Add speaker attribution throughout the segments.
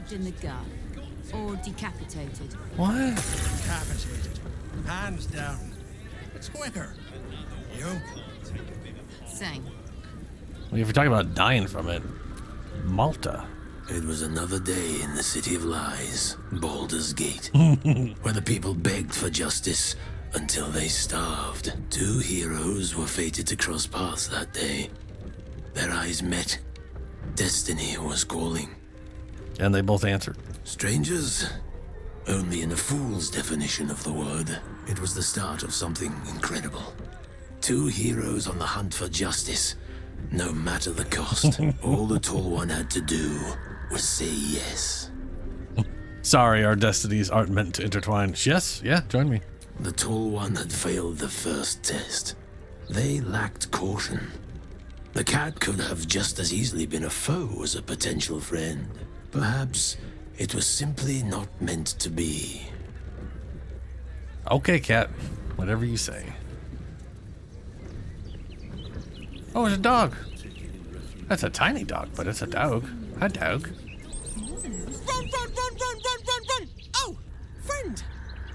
Speaker 1: stabbed in the gut or decapitated.
Speaker 2: What?
Speaker 3: Decapitated. Hands down. It's quicker. You?
Speaker 1: Same.
Speaker 2: Well, if you're talking about dying from it, Malta.
Speaker 4: It was another day in the City of Lies, Baldur's Gate, where the people begged for justice until they starved. Two heroes were fated to cross paths that day. Their eyes met. Destiny was calling.
Speaker 2: And they both answered.
Speaker 4: Strangers? Only in a fool's definition of the word. It was the start of something incredible. Two heroes on the hunt for justice, no matter the cost. All the Tall One had to do was say yes.
Speaker 2: Sorry, our destinies aren't meant to intertwine. Yes, yeah, join me.
Speaker 4: The Tall One had failed the first test. They lacked caution. The cat could have just as easily been a foe as a potential friend. Perhaps it was simply not meant to be.
Speaker 2: Okay, cat. Whatever you say. Oh, it's a dog. That's a tiny dog, but it's a dog. A dog.
Speaker 3: Run! Oh, friend.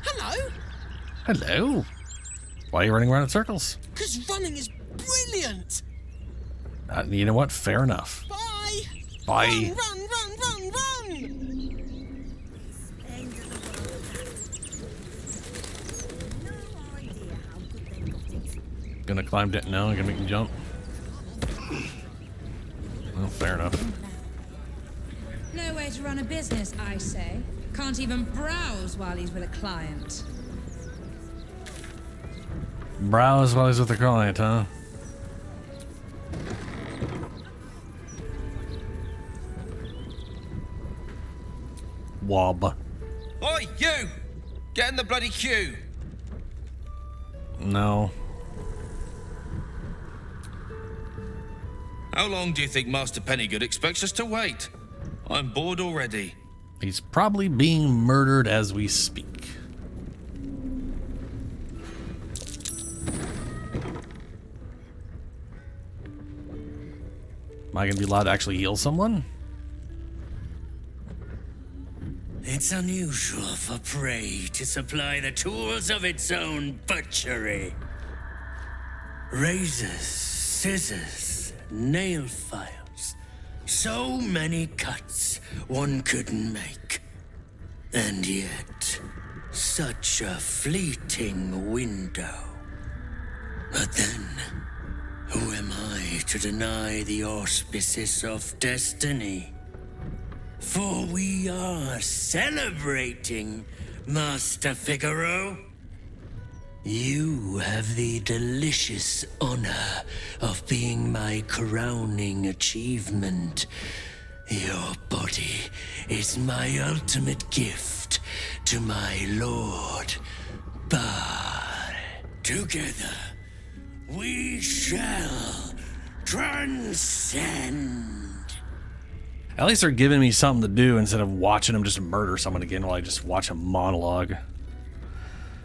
Speaker 3: Hello.
Speaker 2: Hello. Why are you running around in circles?
Speaker 3: Because running is brilliant.
Speaker 2: You know what? Fair enough.
Speaker 3: Bye.
Speaker 2: Bye.
Speaker 3: Run.
Speaker 2: Gonna climb it now. Gonna make me jump. Well, fair enough.
Speaker 5: No way to run a business, I say. Can't even browse while he's with a client.
Speaker 2: Browse while he's with the client, huh? Wob.
Speaker 6: Oi, you! Get in the bloody queue!
Speaker 2: No.
Speaker 6: How long do you think Master Pennygood expects us to wait? I'm bored already.
Speaker 2: He's probably being murdered as we speak. Am I gonna be allowed to actually heal someone?
Speaker 7: It's unusual for prey to supply the tools of its own butchery. Razors, scissors, nail files. So many cuts one couldn't make. And yet, such a fleeting window. But then, who am I to deny the auspices of destiny? For we are celebrating, Master Figaro. You have the delicious honor of being my crowning achievement. Your body is my ultimate gift to my lord, Bar. Together, we shall transcend.
Speaker 2: At least they're giving me something to do instead of watching him just murder someone again while I just watch a monologue.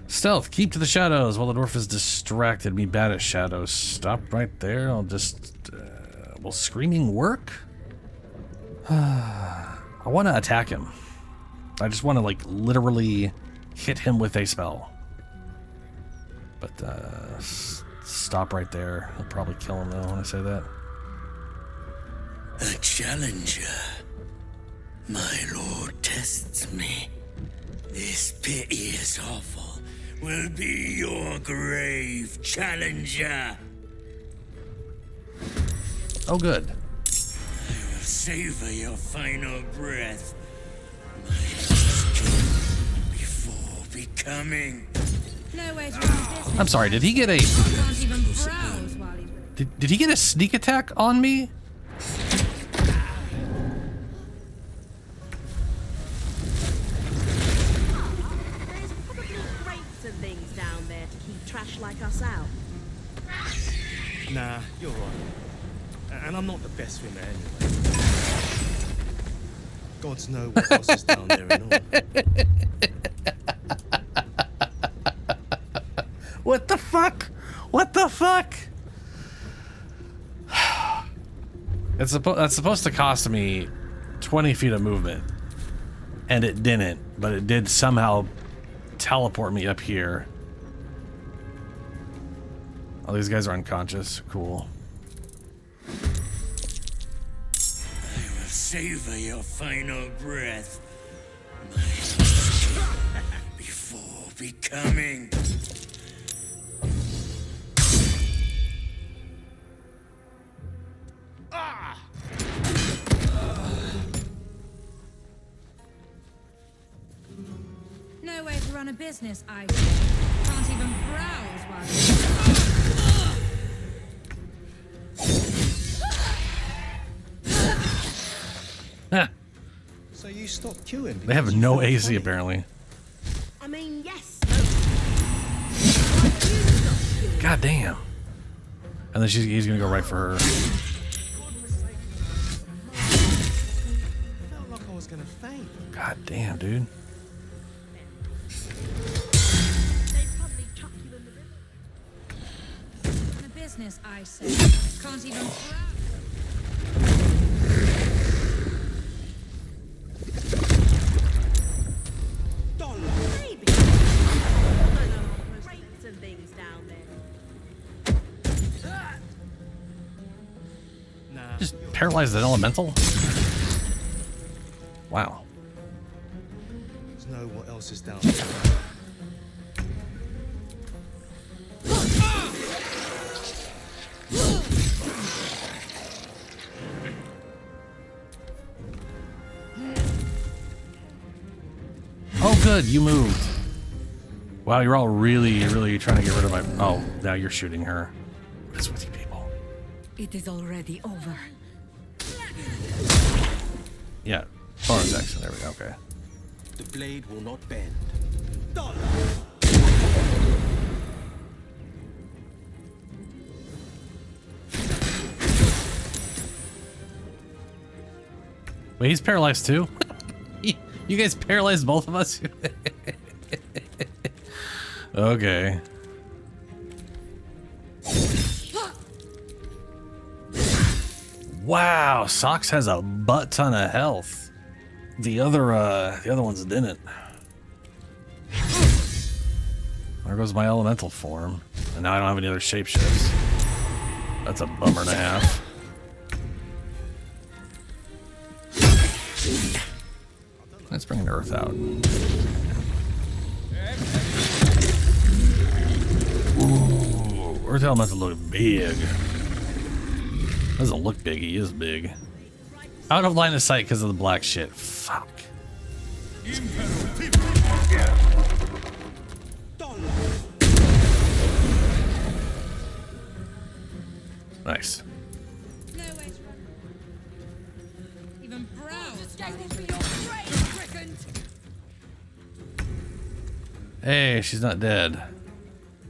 Speaker 2: Stealth, keep to the shadows while the dwarf is distracted. Be bad at shadows. Stop right there. I'll just... will screaming work? I want to attack him. I just want to, like, literally hit him with a spell. But, stop right there. I'll probably kill him, though, when I say that.
Speaker 7: A challenger. My lord tests me. This pit is awful. Will be your grave, challenger.
Speaker 2: Oh, good.
Speaker 7: I will savor your final breath. My skin before becoming.
Speaker 5: No way to run a business.
Speaker 2: I'm sorry, did he get a...
Speaker 5: Can't even browse while he's with
Speaker 2: Did he get a sneak attack on me?
Speaker 8: Like us out.
Speaker 9: Nah, you're right. And I'm not the best swimmer anyway. Gods know what else is down there and all.
Speaker 2: What the fuck? What the fuck? That's supposed to cost me 20 feet of movement. and it didn't, but it did somehow teleport me up here. Oh, these guys are unconscious. Cool.
Speaker 7: I will savor your final breath, my before becoming.
Speaker 5: No way to run a business, I say. Can't even browse while
Speaker 2: Huh.
Speaker 9: So you stopped queuing?
Speaker 2: They have
Speaker 9: because you
Speaker 2: no
Speaker 9: felt
Speaker 2: AC
Speaker 9: funny?
Speaker 2: apparently.
Speaker 8: I mean, yes.
Speaker 2: God damn. And then he's gonna go right for her.
Speaker 9: Felt like I was gonna faint.
Speaker 2: God damn, dude.
Speaker 8: They'd probably chuck you in the river.
Speaker 5: run a business, I say. Can't even browse.
Speaker 8: Maybe. I know rates and things down there.
Speaker 9: Nah.
Speaker 2: Just paralyzed an elemental? Wow.
Speaker 9: Let's know what else is down there.
Speaker 2: Oh good, you moved. Wow, you're all really trying to get rid of my... Oh, now you're shooting her. What is with you people?
Speaker 1: It is already over.
Speaker 2: Yeah, bonus action, there we go, okay.
Speaker 3: The blade will not bend.
Speaker 2: Wait, he's paralyzed too? You guys paralyzed both of us? Okay. Wow, Socks has a butt ton of health. The other ones didn't. There goes my elemental form. And now I don't have any other shapeshifts. That's a bummer and a half. Let's bring an Earth out. Ooh, Earth Elemental look big. Doesn't look big, he is big. Out of line of sight because of the black shit. Fuck. Nice.
Speaker 5: No way to run. Even browse.
Speaker 2: Hey, she's not dead.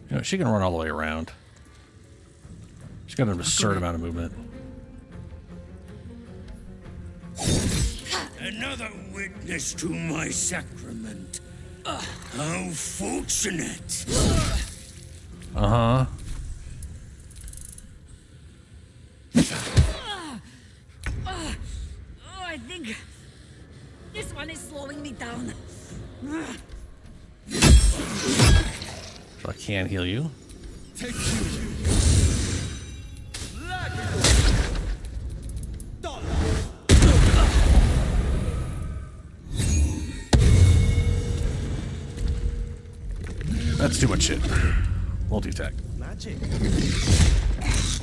Speaker 2: You know, she can run all the way around. She's got an absurd amount of movement.
Speaker 7: Another witness to my sacrament. How fortunate.
Speaker 2: Uh-huh.
Speaker 1: Oh, I think this one is slowing me down.
Speaker 2: So I can't heal you. That's too much shit. Multi-attack.
Speaker 9: Magic. Just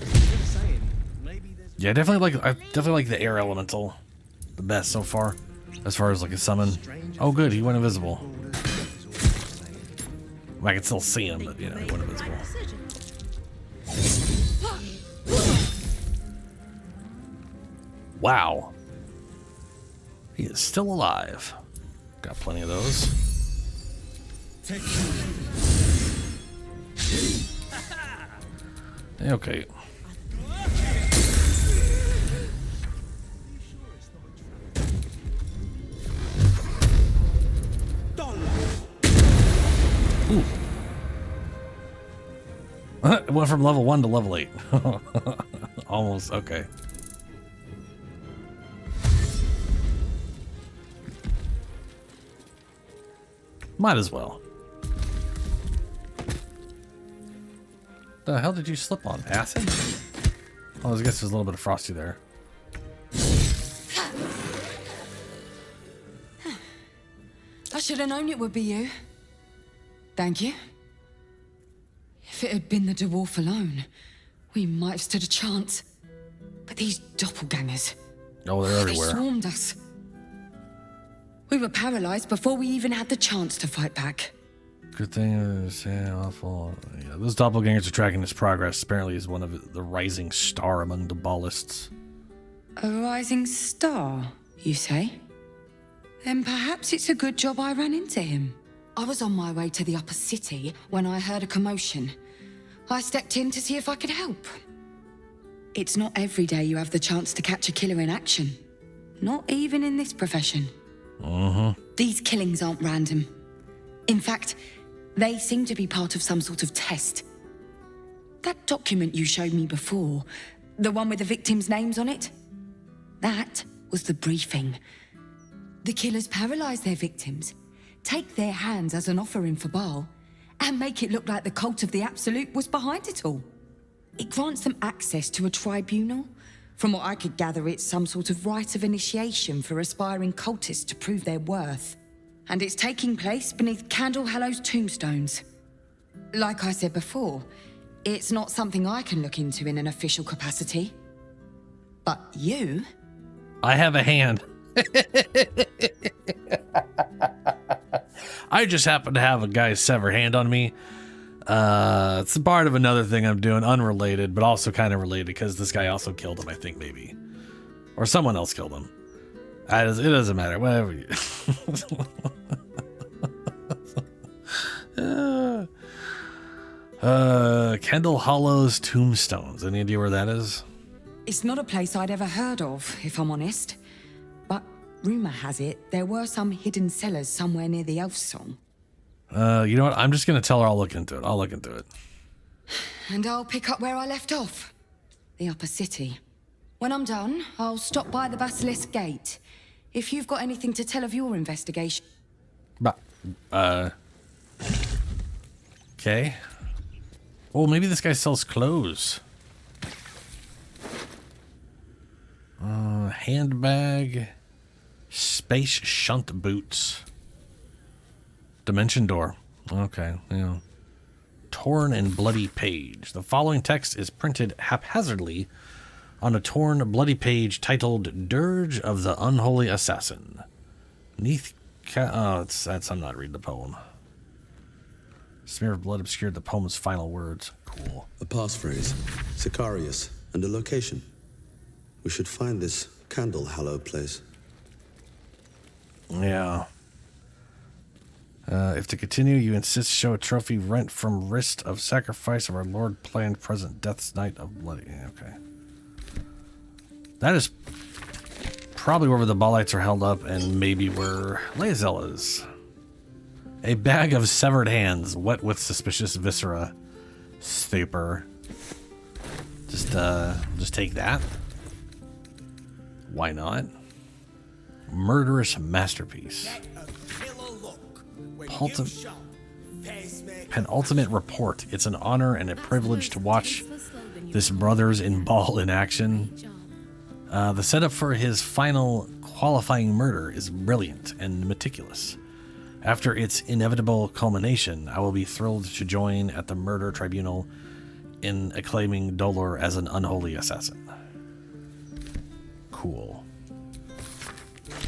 Speaker 9: saying, maybe there's
Speaker 2: Yeah, I definitely like the air elemental the best so far. As far as like a summon. Oh good, he went invisible. I can still see him, but you know, he went invisible. Wow. He is still alive. Got plenty of those. Okay. Ooh. It went from level 1 to level 8. Almost, okay. Might as well. The hell did you slip on? Acid? Oh, I guess there's a little bit of frosty there.
Speaker 10: I should have known it would be you. Thank you. If it had been the dwarf alone, we might have stood a chance. But these doppelgangers...
Speaker 2: Oh, they're
Speaker 10: They
Speaker 2: everywhere.
Speaker 10: swarmed us. We were paralyzed before we even had the chance to fight back.
Speaker 2: Good thing is awful. Yeah, those doppelgangers are tracking his progress. Apparently, he's one of the rising star among the ballists.
Speaker 10: A rising star, you say? Then perhaps it's a good job I ran into him. I was on my way to the upper city when I heard a commotion. I stepped in to see if I could help. It's not every day you have the chance to catch a killer in action. Not even in this profession. These killings aren't random. In fact, they seem to be part of some sort of test. That document you showed me before, the one with the victims' names on it, that was the briefing. The killers paralyze their victims, take their hands as an offering for Baal, and make it look like the cult of the Absolute was behind it all. It grants them access to a tribunal. From what I could gather, it's some sort of rite of initiation for aspiring cultists to prove their worth. And it's taking place beneath Candle Hallow's tombstones. Like I said before, it's not something I can look into in an official capacity. But you...
Speaker 2: I have a hand. I just happen to have a guy's severed hand on me. It's part of another thing I'm doing, unrelated, but also kind of related, because this guy also killed him, I think, maybe. Or someone else killed him. It doesn't matter, whatever. Kendall Hollow's tombstones. Any idea where that is?
Speaker 10: It's not a place I'd ever heard of, if I'm honest. But rumor has it there were some hidden cellars somewhere near the Elf Song.
Speaker 2: You know what? I'm just gonna tell her I'll look into it. I'll look into it.
Speaker 10: And I'll pick up where I left off. The upper city. When I'm done, I'll stop by the Basilisk Gate. If you've got anything to tell of your investigation.
Speaker 2: But, okay. Oh, maybe this guy sells clothes. Handbag. Space shunt boots. Dimension door. Okay, yeah. Torn and bloody page. The following text is printed haphazardly on a torn, bloody page titled Dirge of the Unholy Assassin. Neath I'm not reading the poem. Smear of blood obscured the poem's final words. Cool.
Speaker 11: A passphrase, Sicarius, and a location. We should find this Candle Hallow place.
Speaker 2: Yeah. If to continue, you insist show a trophy rent from wrist of sacrifice of our Lord planned present death's night of bloody. Yeah, okay. That is probably where the Baalites are held up, and maybe where Lae'zel is. A bag of severed hands, wet with suspicious viscera. Stupor. Just take that. Why not? Murderous masterpiece. Penultimate report. It's an honor and a privilege to watch this brothers in Baal in action. The setup for his final qualifying murder is brilliant and meticulous. After its inevitable culmination, I will be thrilled to join at the murder tribunal in acclaiming Dolor as an unholy assassin. Cool.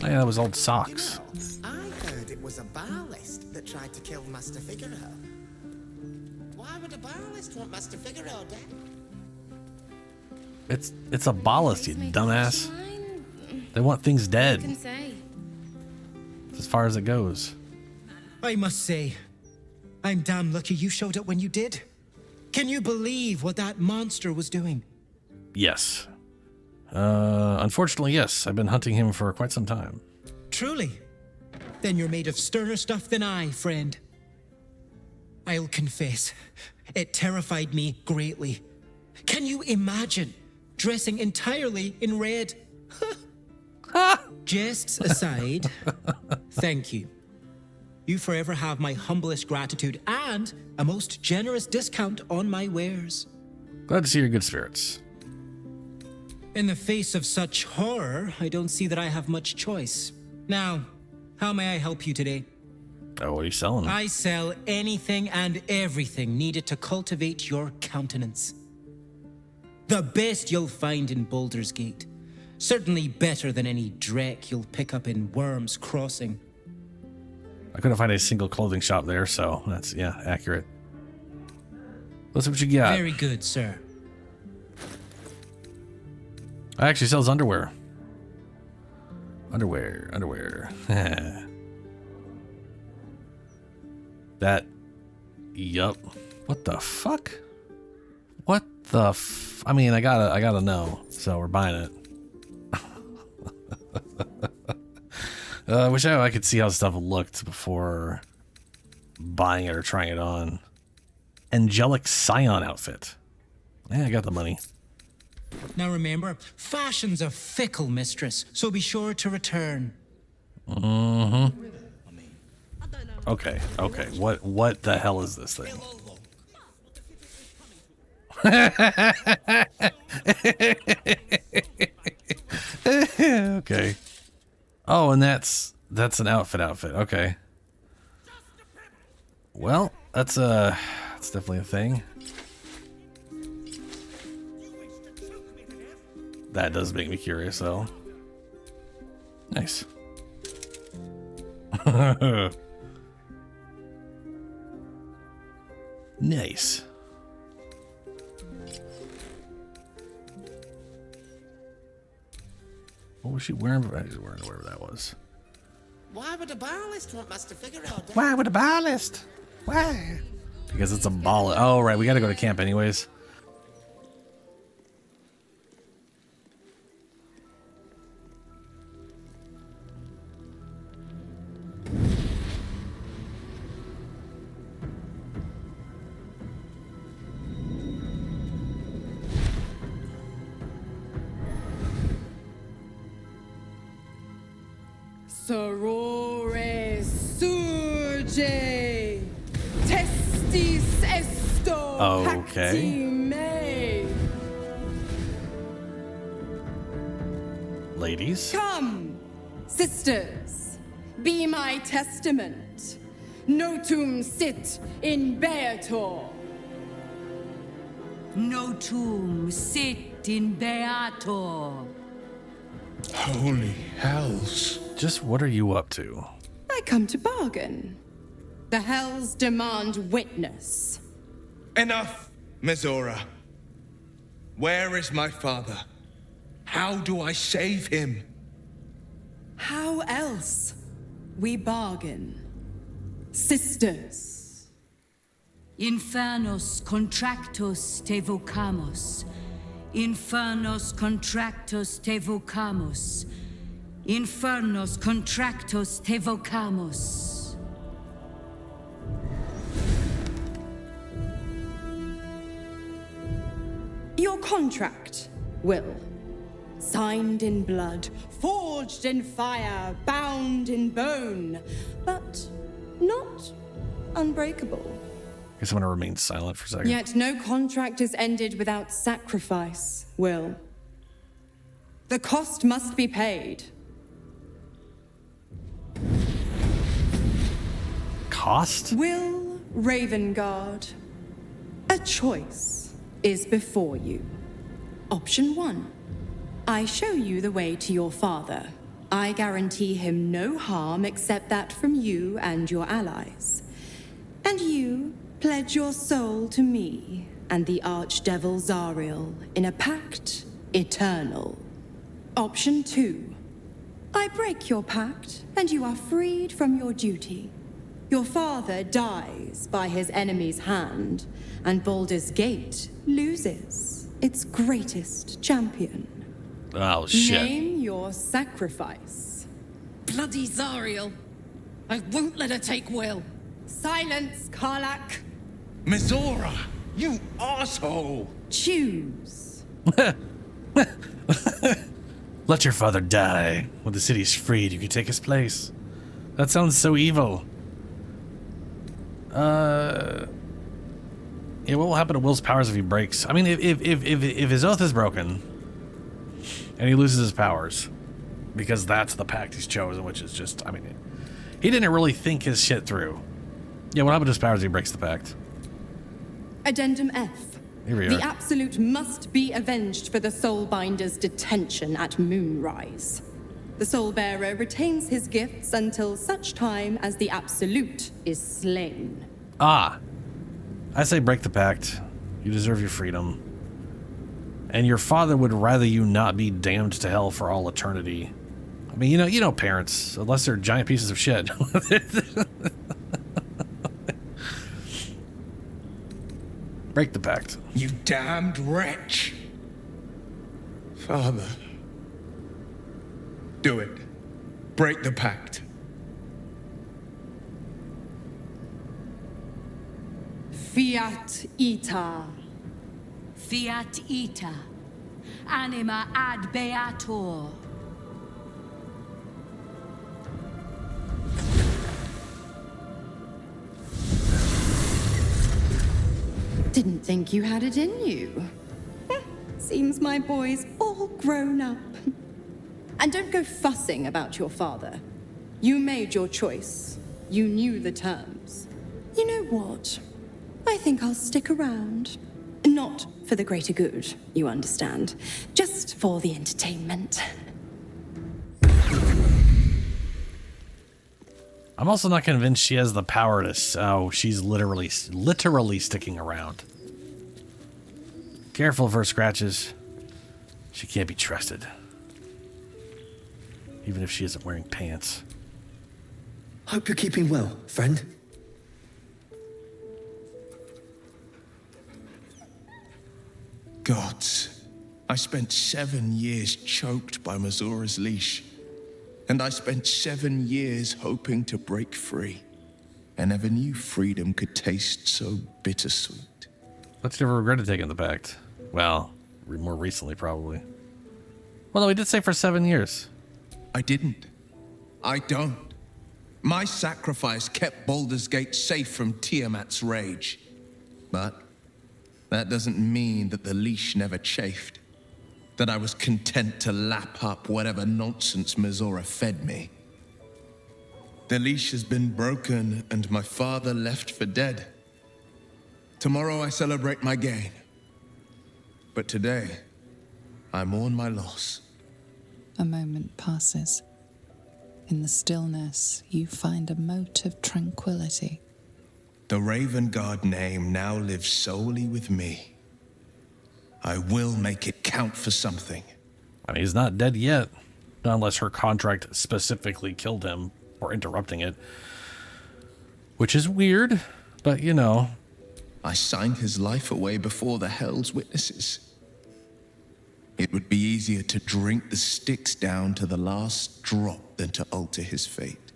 Speaker 2: Oh, yeah, that was old socks.
Speaker 12: I heard it was a Baalist that tried to kill Master Figaro. Why would a Baalist want Master Figaro dead?
Speaker 2: It's a Baalist, you dumbass. They want things dead. As far as it goes.
Speaker 13: I must say, I'm damn lucky you showed up when you did. Can you believe what that monster was doing?
Speaker 2: Yes. Unfortunately, yes. I've been hunting him for quite some time.
Speaker 13: Truly? Then you're made of sterner stuff than I, friend. I'll confess, it terrified me greatly. Can you imagine dressing entirely in red? Jests aside, thank you. You forever have my humblest gratitude and a most generous discount on my wares.
Speaker 2: Glad to see your good spirits.
Speaker 13: In the face of such horror, I don't see that I have much choice. Now, how may I help you today?
Speaker 2: Oh, what are you selling?
Speaker 13: I sell anything and everything needed to cultivate your countenance. The best you'll find in Baldur's Gate. Certainly better than any dreck you'll pick up in Worm's Crossing.
Speaker 2: I couldn't find a single clothing shop there, so that's, yeah, accurate. Let's see what you got.
Speaker 13: Very good, sir.
Speaker 2: I actually sells underwear. Underwear. That. Yup. What the fuck? What the I mean, I gotta know. So we're buying it. I wish I could see how stuff looked before buying it or trying it on. Angelic Scion outfit. Yeah, I got the money.
Speaker 13: Now remember, fashion's a fickle mistress, so be sure to return.
Speaker 2: Mm-hmm. Okay. What the hell is this thing? Okay. Oh, and that's an outfit. Okay. Well, that's definitely a thing. That does make me curious, though. Nice. Nice. What was she wearing? She's wearing whatever that was.
Speaker 12: Why would a ballist want Master Figueroa?
Speaker 2: Why would a ballist? Why? Because it's a ball. Oh, right. We got to go to camp anyways.
Speaker 14: Sorore surge, testis esto
Speaker 2: Okay.
Speaker 14: me.
Speaker 2: Ladies.
Speaker 14: Come, sisters, be my testament. Notum sit in beator.
Speaker 1: Notum sit in beator.
Speaker 6: Holy hells.
Speaker 2: Just what are you up to?
Speaker 14: I come to bargain. The hells demand witness.
Speaker 6: Enough, Mizora. Where is my father? How do I save him?
Speaker 14: How else? We bargain. Sisters.
Speaker 1: Infernos contractos te vocamos. Infernos contractos te vocamos. Infernos contractos te vocamos.
Speaker 14: Your contract, Will. Signed in blood, forged in fire, bound in bone, but not unbreakable.
Speaker 2: Guess I'm gonna remain silent for a second.
Speaker 14: Yet no contract is ended without sacrifice, Will. The cost must be paid.
Speaker 2: Cost?
Speaker 14: Will Ravengard, a choice is before you. Option 1. I show you the way to your father. I guarantee him no harm except that from you and your allies. And you pledge your soul to me and the archdevil Zariel in a pact eternal. Option 2. I break your pact and you are freed from your duty. Your father dies by his enemy's hand, and Baldur's Gate loses its greatest champion.
Speaker 2: Oh, shit.
Speaker 14: Name your sacrifice.
Speaker 1: Bloody Zariel. I won't let her take Will.
Speaker 14: Silence, Karlak.
Speaker 6: Mizora, you asshole!
Speaker 14: Choose.
Speaker 2: Let your father die. When the city's freed, you can take his place. That sounds so evil. Yeah, what will happen to Will's powers if he breaks? I mean, if his oath is broken and he loses his powers, because that's the pact he's chosen, which is just, I mean, he didn't really think his shit through. Yeah, what happened to his powers if he breaks the pact?
Speaker 14: Addendum F.
Speaker 2: Here we
Speaker 14: The
Speaker 2: are.
Speaker 14: Absolute must be avenged for the Soulbinder's detention at Moonrise. The Soulbearer retains his gifts until such time as the Absolute is slain.
Speaker 2: Ah. I say break the pact. You deserve your freedom. And your father would rather you not be damned to hell for all eternity. I mean, you know parents, unless they're giant pieces of shit. Break the pact.
Speaker 6: You damned wretch. Father. Do it. Break the pact.
Speaker 14: Fiat Ita.
Speaker 1: Fiat ita. Anima ad beator.
Speaker 14: Didn't think you had it in you. Seems my boy's all grown up. And don't go fussing about your father. You made your choice. You knew the terms. You know what? I think I'll stick around. Not for the greater good, you understand. Just for the entertainment.
Speaker 2: I'm also not convinced she has the power to, so she's literally sticking around. Careful of her scratches. She can't be trusted. Even if she isn't wearing pants.
Speaker 15: Hope you're keeping well, friend.
Speaker 6: Gods, I spent 7 years choked by Mazora's leash. And I spent 7 years hoping to break free. I never knew freedom could taste so bittersweet.
Speaker 2: But you never regretted taking the pact. Well, more recently, probably. Well, no, we did say for 7 years.
Speaker 6: I didn't. I don't. My sacrifice kept Baldur's Gate safe from Tiamat's rage. But that doesn't mean that the leash never chafed. That I was content to lap up whatever nonsense Mizora fed me. The leash has been broken and my father left for dead. Tomorrow I celebrate my gain. But today, I mourn my loss.
Speaker 16: A moment passes. In the stillness, you find a mote of tranquility.
Speaker 6: The Raven Guard name now lives solely with me. I will make it count for something.
Speaker 2: I mean, he's not dead yet. Not unless her contract specifically killed him for interrupting it. Which is weird, but you know.
Speaker 6: I signed his life away before the Hell's Witnesses. It would be easier to drink the Styx down to the last drop than to alter his fate.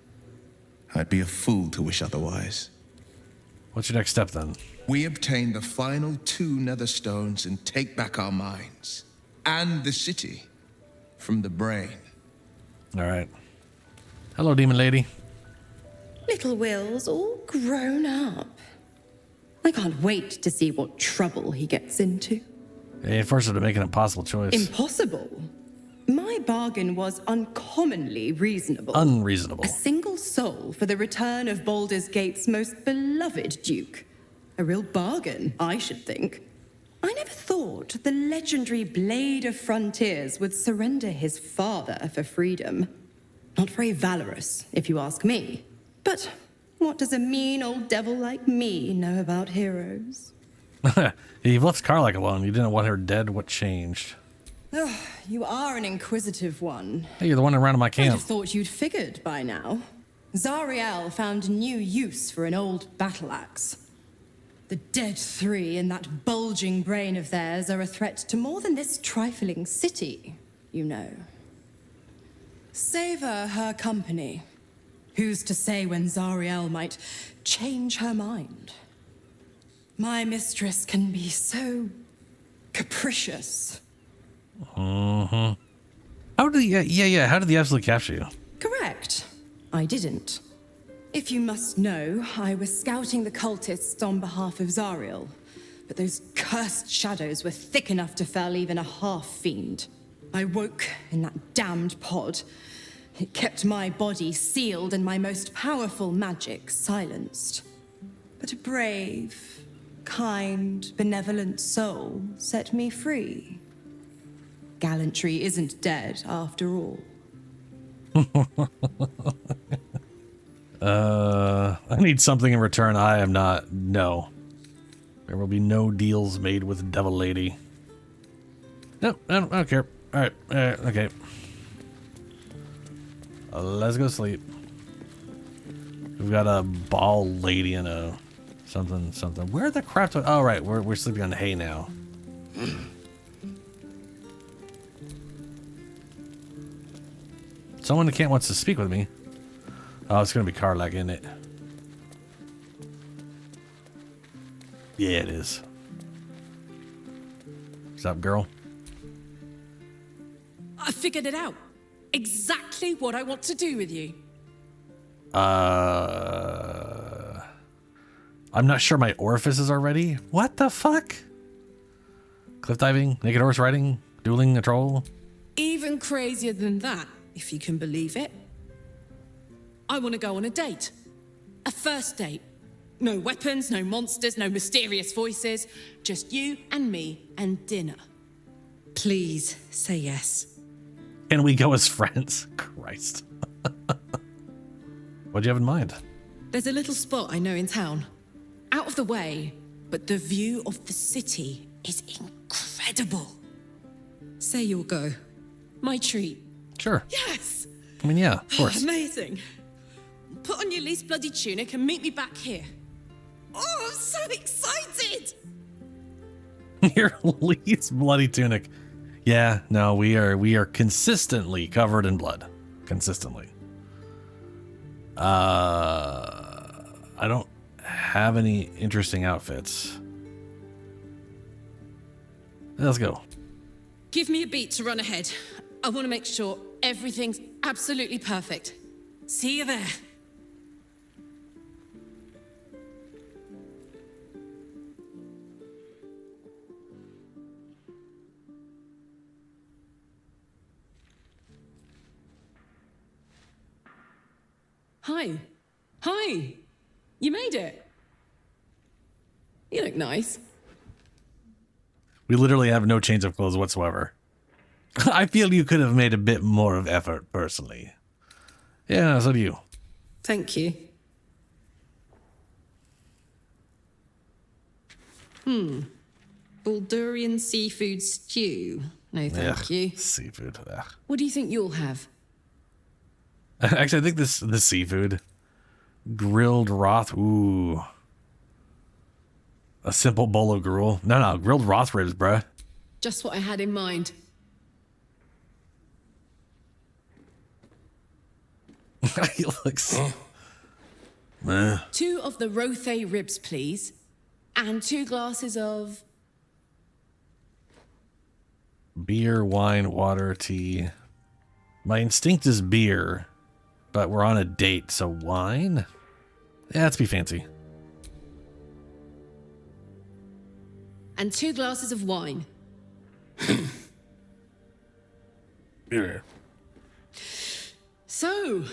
Speaker 6: I'd be a fool to wish otherwise.
Speaker 2: What's your next step then?
Speaker 6: We obtain the final 2 Netherstones and take back our minds. And the city. From the brain.
Speaker 2: Alright. Hello, demon lady.
Speaker 14: Little Will's all grown up. I can't wait to see what trouble he gets into.
Speaker 2: They forced her to make an impossible choice.
Speaker 14: Impossible? My bargain was uncommonly reasonable.
Speaker 2: Unreasonable.
Speaker 14: A single soul for the return of Baldur's Gate's most beloved duke. A real bargain, I should think. I never thought the legendary Blade of Frontiers would surrender his father for freedom. Not very valorous, if you ask me. But what does a mean old devil like me know about heroes?
Speaker 2: You've left Karlak alone. You didn't want her dead. What changed?
Speaker 14: Ugh, you are an inquisitive one.
Speaker 2: Hey, you're the one around in my
Speaker 14: I'd
Speaker 2: camp.
Speaker 14: have thought you'd figured by now. Zariel found new use for an old battle axe. The dead 3 in that bulging brain of theirs are a threat to more than this trifling city, you know. Savor her company. Who's to say when Zariel might change her mind? My mistress can be so capricious.
Speaker 2: How did how did the Absolute capture you?
Speaker 14: Correct. I didn't. If you must know, I was scouting the cultists on behalf of Zariel, but those cursed shadows were thick enough to fell even a half-fiend. I woke in that damned pod. It kept my body sealed and my most powerful magic silenced. But a brave, kind, benevolent soul set me free. Gallantry isn't dead after all.
Speaker 2: I need something in return. I am not. No. There will be no deals made with Devil Lady. Nope, I don't care. Alright, okay. Let's go sleep. We've got a ball lady and a something. Where the crap? Oh, right, we're sleeping on hay now. Someone that wants to speak with me. Oh, it's gonna be Karlak, isn't it? Yeah, it is. What's up, girl?
Speaker 17: I figured it out. Exactly what I want to do with you.
Speaker 2: I'm not sure my orifices are ready. What the fuck? Cliff diving, naked horse riding, dueling a troll.
Speaker 17: Even crazier than that, if you can believe it. I want to go on a date. A first date. No weapons, no monsters, no mysterious voices. Just you and me and dinner. Please say yes.
Speaker 2: Can we go as friends? Christ. What do you have in mind?
Speaker 17: There's a little spot I know in town. Out of the way, but the view of the city is incredible. Say you'll go. My treat.
Speaker 2: Sure.
Speaker 17: Yes!
Speaker 2: I mean, yeah, of course.
Speaker 17: Amazing. Put on your least bloody tunic and meet me back here. Oh, I'm so excited!
Speaker 2: Your least bloody tunic. Yeah, no, we are consistently covered in blood. Consistently. I don't have any interesting outfits. Let's go.
Speaker 17: Give me a beat to run ahead. I want to make sure everything's absolutely perfect. See you there. Hi. Hi. You made it. You look nice.
Speaker 2: We literally have no change of clothes whatsoever. I feel you could have made a bit more of effort, personally. Yeah, so do you.
Speaker 17: Thank you. Baldurian seafood stew. No, thank you.
Speaker 2: Seafood. Ugh.
Speaker 17: What do you think you'll have?
Speaker 2: Actually, I think the seafood. Grilled Roth. Ooh. A simple bowl of gruel. No, grilled Roth ribs, bruh.
Speaker 17: Just what I had in mind.
Speaker 2: He looks... Meh.
Speaker 17: 2 of the Rothe ribs, please. And 2 glasses of...
Speaker 2: Beer, wine, water, tea. My instinct is beer, but we're on a date, so wine? Yeah, let's be fancy.
Speaker 17: And 2 glasses of wine.
Speaker 2: Yeah.
Speaker 17: So,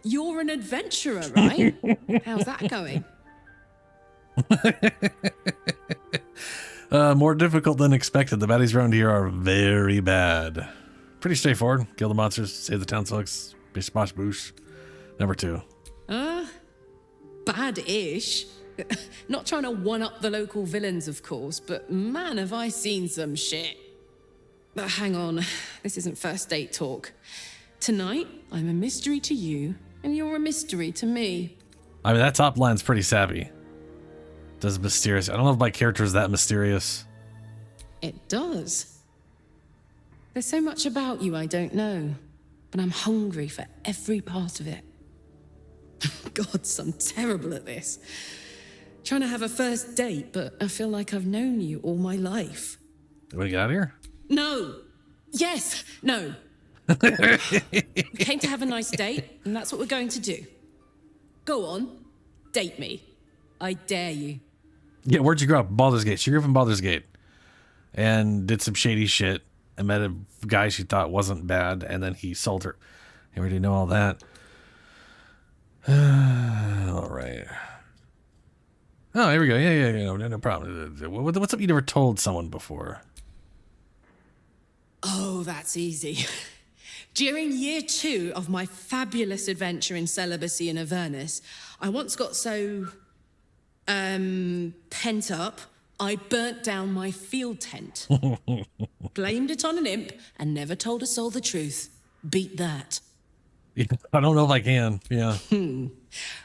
Speaker 17: you're an adventurer, right? How's that going?
Speaker 2: More difficult than expected. The baddies around here are very bad. Pretty straightforward. Kill the monsters, save the townsfolk, bish bosh boosh. Number 2.
Speaker 17: Bad-ish. Not trying to one-up the local villains, of course, but man, have I seen some shit. But hang on, this isn't first date talk. Tonight, I'm a mystery to you, and you're a mystery to me.
Speaker 2: I mean, that top line's pretty savvy. Does mysterious. I don't know if my character is that mysterious.
Speaker 17: It does. There's so much about you I don't know, but I'm hungry for every part of it. Gods, I'm terrible at this. Trying to have a first date, but I feel like I've known you all my life.
Speaker 2: You want to get out of here?
Speaker 17: No. Yes. No. We came to have a nice date, and that's what we're going to do. Go on. Date me. I dare you.
Speaker 2: Yeah, where'd you grow up? Baldur's Gate. She grew up in Baldur's Gate. And did some shady shit. And met a guy she thought wasn't bad. And then he sold her. You already know all that. All right. Oh, here we go. Yeah. No problem. What's up you never told someone before?
Speaker 17: Oh, that's easy. During year 2 of my fabulous adventure in celibacy in Avernus, I once got so, pent up, I burnt down my field tent. Blamed it on an imp and never told a soul the truth. Beat that.
Speaker 2: Yeah, I don't know if I can. Yeah.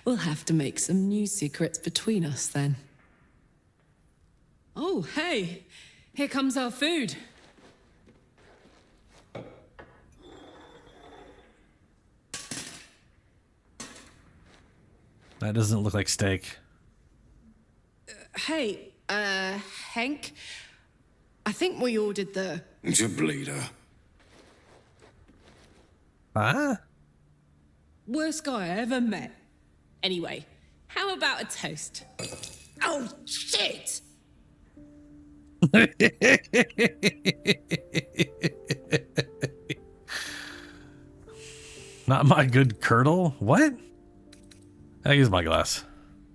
Speaker 17: We'll have to make some new secrets between us then. Oh, hey. Here comes our food.
Speaker 2: That doesn't look like steak.
Speaker 17: Hey, Hank. I think we ordered the...
Speaker 4: It's a bleeder.
Speaker 2: Huh?
Speaker 17: worst guy I ever met. Anyway, how about a toast? Oh, shit!
Speaker 2: Not my good curdle? What? I use my glass.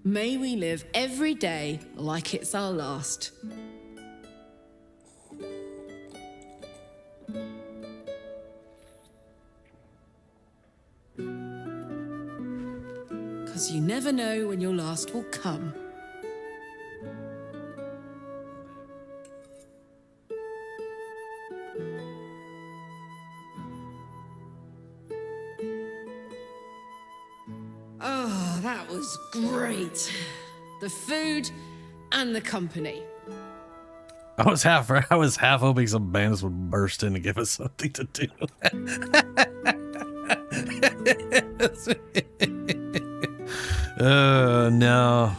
Speaker 17: May we live every day like it's our last. Because you never know when your last will come. Oh, that was great. The food and the company.
Speaker 2: I was half hoping some bandits would burst in and give us something to do. No.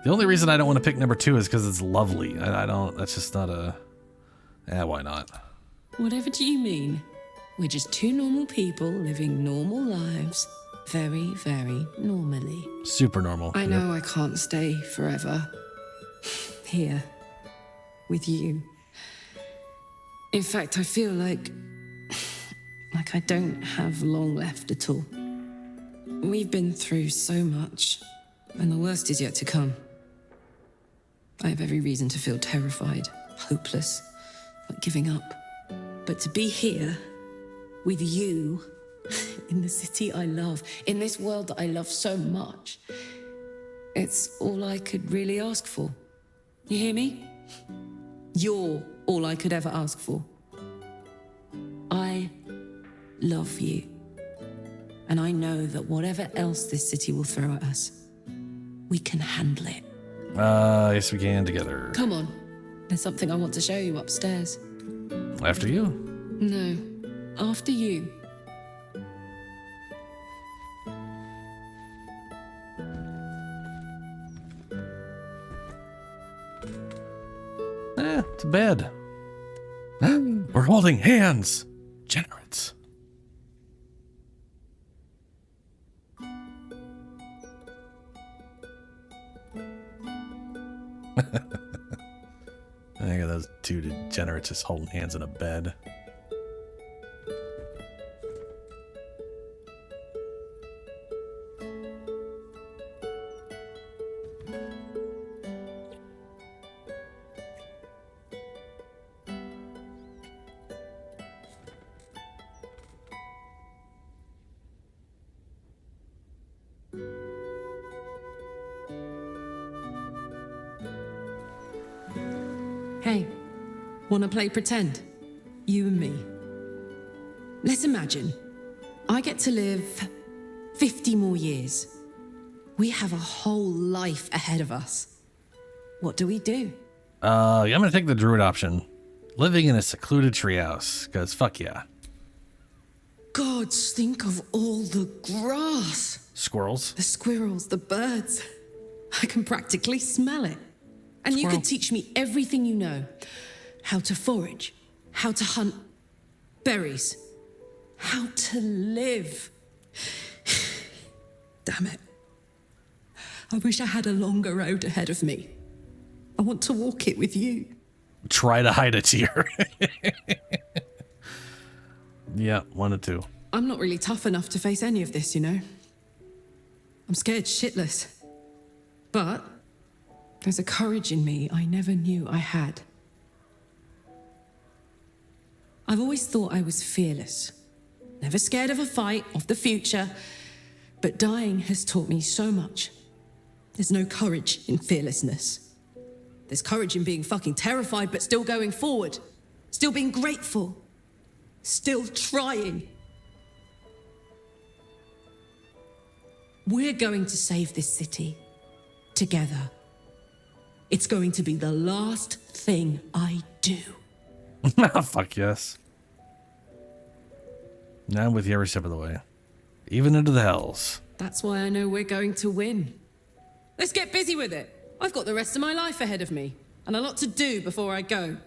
Speaker 2: The only reason I don't want to pick number 2 is because it's lovely. I don't. That's just not a. Why not?
Speaker 17: Whatever do you mean? We're just two normal people living normal lives, very, very normally.
Speaker 2: Super normal.
Speaker 17: I know I can't stay forever here with you. In fact, I feel like I don't have long left at all. We've been through so much, and the worst is yet to come. I have every reason to feel terrified, hopeless, like giving up. But to be here with you, in the city I love, in this world that I love so much, it's all I could really ask for. You hear me? You're all I could ever ask for. I love you. And I know that whatever else this city will throw at us, we can handle it.
Speaker 2: Yes, we can together.
Speaker 17: Come on. There's something I want to show you upstairs.
Speaker 2: After you?
Speaker 17: No. After you.
Speaker 2: It's a bed. We're holding hands. Generates. I got those two degenerates just holding hands in a bed.
Speaker 17: Hey, wanna play pretend? You and me. Let's imagine I get to live 50 more years. We have a whole life ahead of us. What do we do?
Speaker 2: I'm gonna take the Druid option. Living in a secluded treehouse, because fuck yeah.
Speaker 17: Gods, think of all the grass.
Speaker 2: Squirrels.
Speaker 17: The squirrels, the birds. I can practically smell it. And you could teach me everything you know. How to forage, how to hunt berries, how to live. Damn it. I wish I had a longer road ahead of me. I want to walk it with you.
Speaker 2: Try to hide a tear. Yeah, 1 or 2.
Speaker 17: I'm not really tough enough to face any of this, you know. I'm scared shitless. But there's a courage in me I never knew I had. I've always thought I was fearless. Never scared of a fight, of the future. But dying has taught me so much. There's no courage in fearlessness. There's courage in being fucking terrified, but still going forward. Still being grateful. Still trying. We're going to save this city. Together. It's going to be the last thing I do.
Speaker 2: Fuck yes. Now I'm with you every step of the way. Even into the hells.
Speaker 17: That's why I know we're going to win. Let's get busy with it. I've got the rest of my life ahead of me, and a lot to do before I go.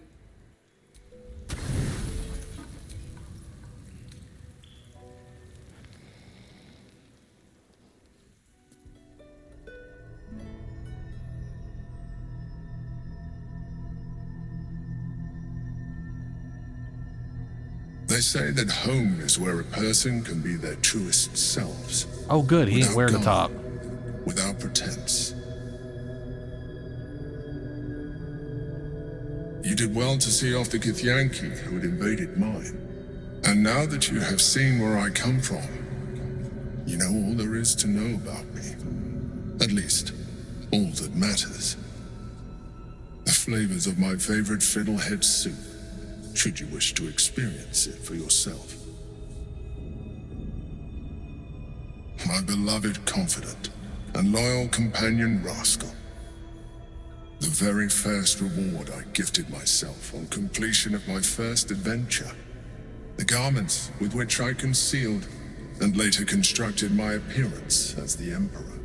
Speaker 18: They say that home is where a person can be their truest selves.
Speaker 2: Oh good, he ain't wearing the top.
Speaker 18: Without pretense. You did well to see off the Githyanki who had invaded mine. And now that you have seen where I come from, you know all there is to know about me. At least, all that matters. The flavors of my favorite fiddlehead soup, should you wish to experience it for yourself. My beloved confidant and loyal companion Rascal. The very first reward I gifted myself on completion of my first adventure. The garments with which I concealed and later constructed my appearance as the Emperor.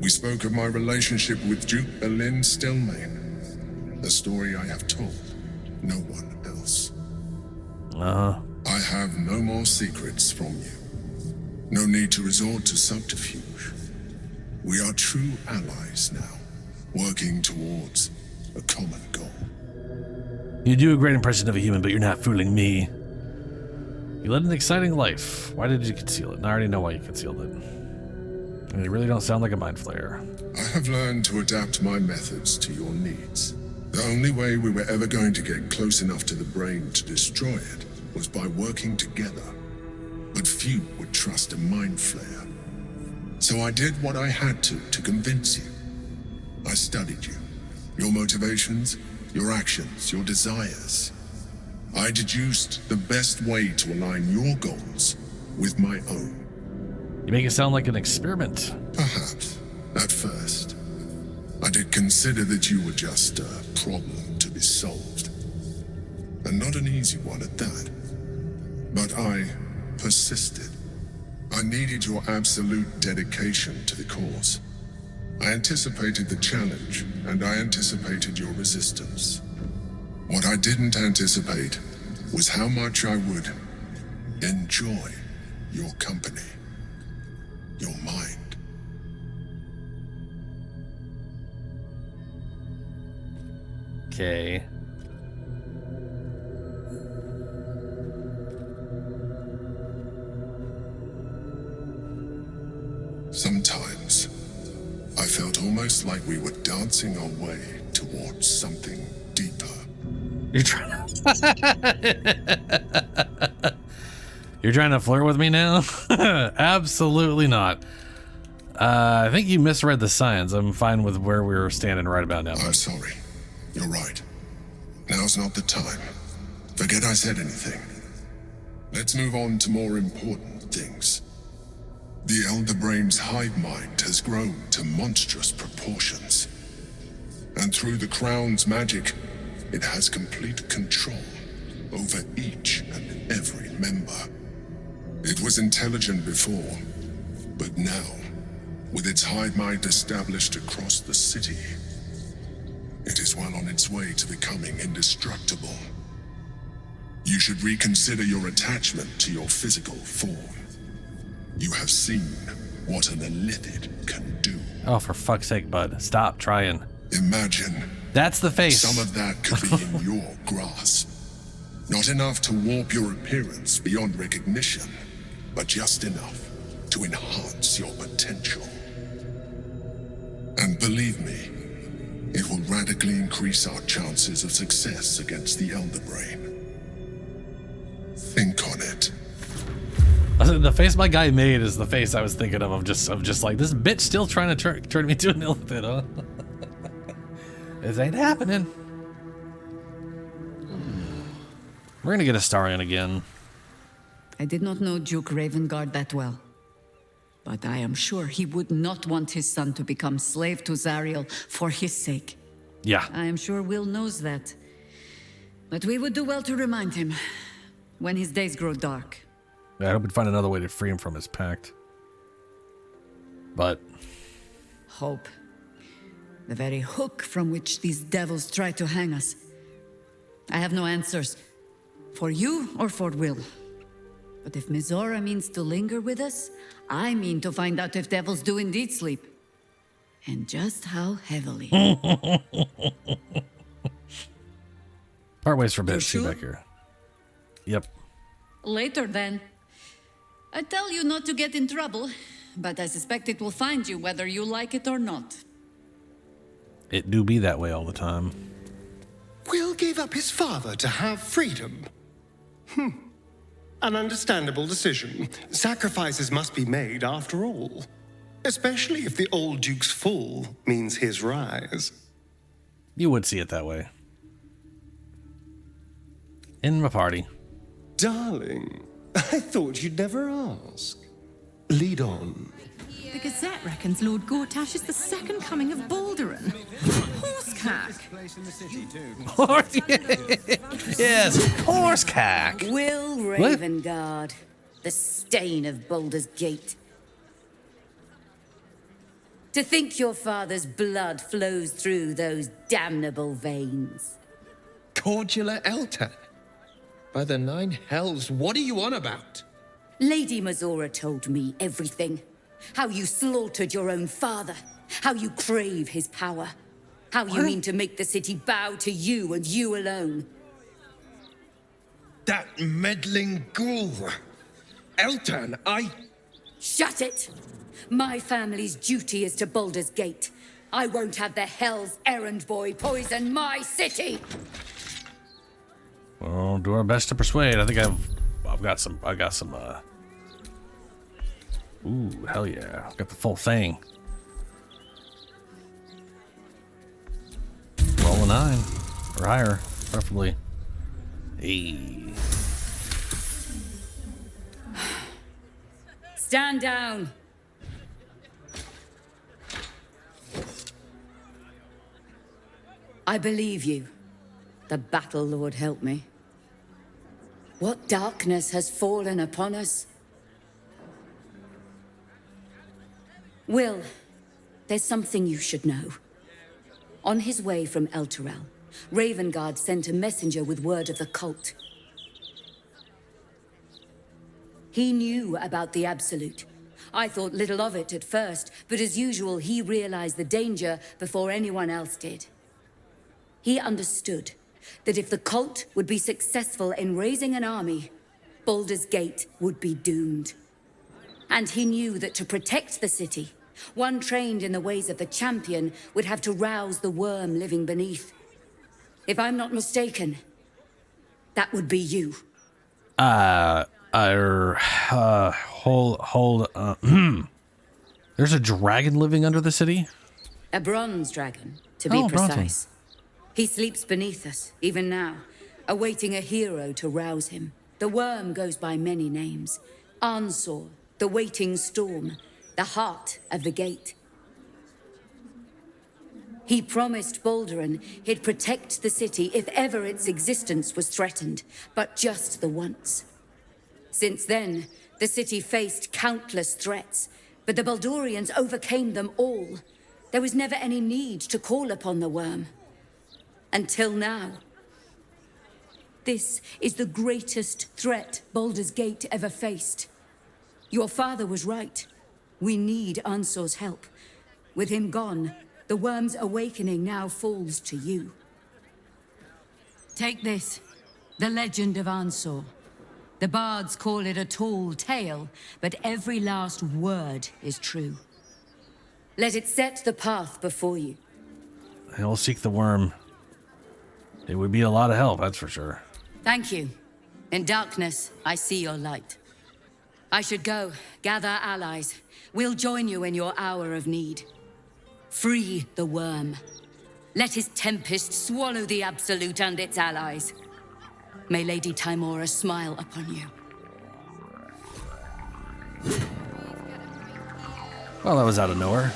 Speaker 18: We spoke of my relationship with Duke Berlin Stillmane, a story I have told no one else. I have no more secrets from you. No need to resort to subterfuge. We are true allies now, working towards a common goal.
Speaker 2: You do a great impression of a human, but you're not fooling me. You led an exciting life. Why did you conceal it? And I already know why you concealed it. And you really don't sound like a mind flayer.
Speaker 18: I have learned to adapt my methods to your needs. The only way we were ever going to get close enough to the brain to destroy it was by working together. But few would trust a mind flayer. So I did what I had to convince you. I studied you. Your motivations, your actions, your desires. I deduced the best way to align your goals with my own.
Speaker 2: You make it sound like an experiment.
Speaker 18: Perhaps, at first. I did consider that you were just a problem to be solved. And not an easy one at that. But I persisted. I needed your absolute dedication to the cause. I anticipated the challenge, and I anticipated your resistance. What I didn't anticipate was how much I would enjoy your company, your mind.
Speaker 2: Okay.
Speaker 18: Sometimes, I felt almost like we were dancing our way towards something deeper.
Speaker 2: You're trying You're trying to flirt with me now? Absolutely not. I think you misread the signs. I'm fine with where we're standing right about now.
Speaker 18: I'm sorry. You're right. Now's not the time. Forget I said anything. Let's move on to more important things. The Elder Brain's hive mind has grown to monstrous proportions. And through the Crown's magic, it has complete control over each and every member. It was intelligent before, but now, with its hive mind established across the city, it is well on its way to becoming indestructible. You should reconsider your attachment to your physical form. You have seen what an illithid can do.
Speaker 2: Oh, for fuck's sake, bud. Stop trying.
Speaker 18: Imagine.
Speaker 2: That's the face.
Speaker 18: Some of that could be in your grasp. Not enough to warp your appearance beyond recognition, but just enough to enhance your potential. And believe me, it will radically increase our chances of success against the Elder Brain. Think on it.
Speaker 2: The face my guy made is the face I was thinking of just like, this bitch still trying to turn me to an illithid, huh? This ain't happening. We're gonna get Astarion again.
Speaker 1: I did not know Duke Ravengard that well, but I am sure he would not want his son to become slave to Zariel for his sake.
Speaker 2: Yeah.
Speaker 1: I am sure Will knows that. But we would do well to remind him when his days grow dark.
Speaker 2: I hope we'd find another way to free him from his pact. But...
Speaker 1: Hope. The very hook from which these devils try to hang us. I have no answers. For you or for Will. But if Mizora means to linger with us, I mean to find out if devils do indeed sleep. And just how heavily.
Speaker 2: Part ways for a bit.
Speaker 1: You
Speaker 2: See
Speaker 1: sure?
Speaker 2: back here. Yep.
Speaker 1: Later then. I tell you not to get in trouble, but I suspect it will find you whether you like it or not.
Speaker 2: It do be that way all the time.
Speaker 19: Will gave up his father to have freedom. An understandable decision. Sacrifices must be made after all. Especially if the old Duke's fall means his rise.
Speaker 2: You would see it that way. In my party.
Speaker 19: Darling, I thought you'd never ask. Lead on.
Speaker 8: The Gazette reckons Lord Gortash is the second coming of Baldurin. Horsecack.
Speaker 2: Yes, horsecack.
Speaker 20: Will Ravengard, the stain of Baldur's Gate. To think your father's blood flows through those damnable veins.
Speaker 6: Cordular Elta. By the nine hells, what are you on about?
Speaker 20: Lady Mizora told me everything. How you slaughtered your own father. How you crave his power. How you mean to make the city bow to you and you alone.
Speaker 6: That meddling ghoul. Elton,
Speaker 20: Shut it! My family's duty is to Baldur's Gate. I won't have the Hell's Errand Boy poison my city!
Speaker 2: Well, do our best to persuade. I think I've got some, ooh, hell yeah. I've got the full thing. Roll a 9. Or higher, preferably. Hey.
Speaker 20: Stand down! I believe you. The Battle Lord help me. What darkness has fallen upon us? Will, there's something you should know. On his way from Elturel, Ravengard sent a messenger with word of the cult. He knew about the Absolute. I thought little of it at first, but as usual, he realized the danger before anyone else did. He understood that if the cult would be successful in raising an army, Baldur's Gate would be doomed. And he knew that to protect the city, one trained in the ways of the champion would have to rouse the worm living beneath. If I'm not mistaken, that would be you.
Speaker 2: There's a dragon living under the city?
Speaker 20: A bronze dragon, to be
Speaker 2: bronze
Speaker 20: precise. He sleeps beneath us, even now, awaiting a hero to rouse him. The worm goes by many names. Ansor, the waiting storm, the heart of the gate. He promised Baldurin he'd protect the city if ever its existence was threatened, but just the once. Since then, the city faced countless threats, but the Baldurians overcame them all. There was never any need to call upon the worm. Until now. This is the greatest threat Baldur's Gate ever faced. Your father was right. We need Ansor's help. With him gone, the worm's awakening now falls to you. Take this, the legend of Ansor. The bards call it a tall tale, but every last word is true. Let it set the path before you.
Speaker 2: I will seek the worm. It would be a lot of help, that's for sure.
Speaker 20: Thank you. In darkness, I see your light. I should go, gather allies. We'll join you in your hour of need. Free the worm. Let his tempest swallow the Absolute and its allies. May Lady Timora smile upon you.
Speaker 2: Well, that was out of nowhere.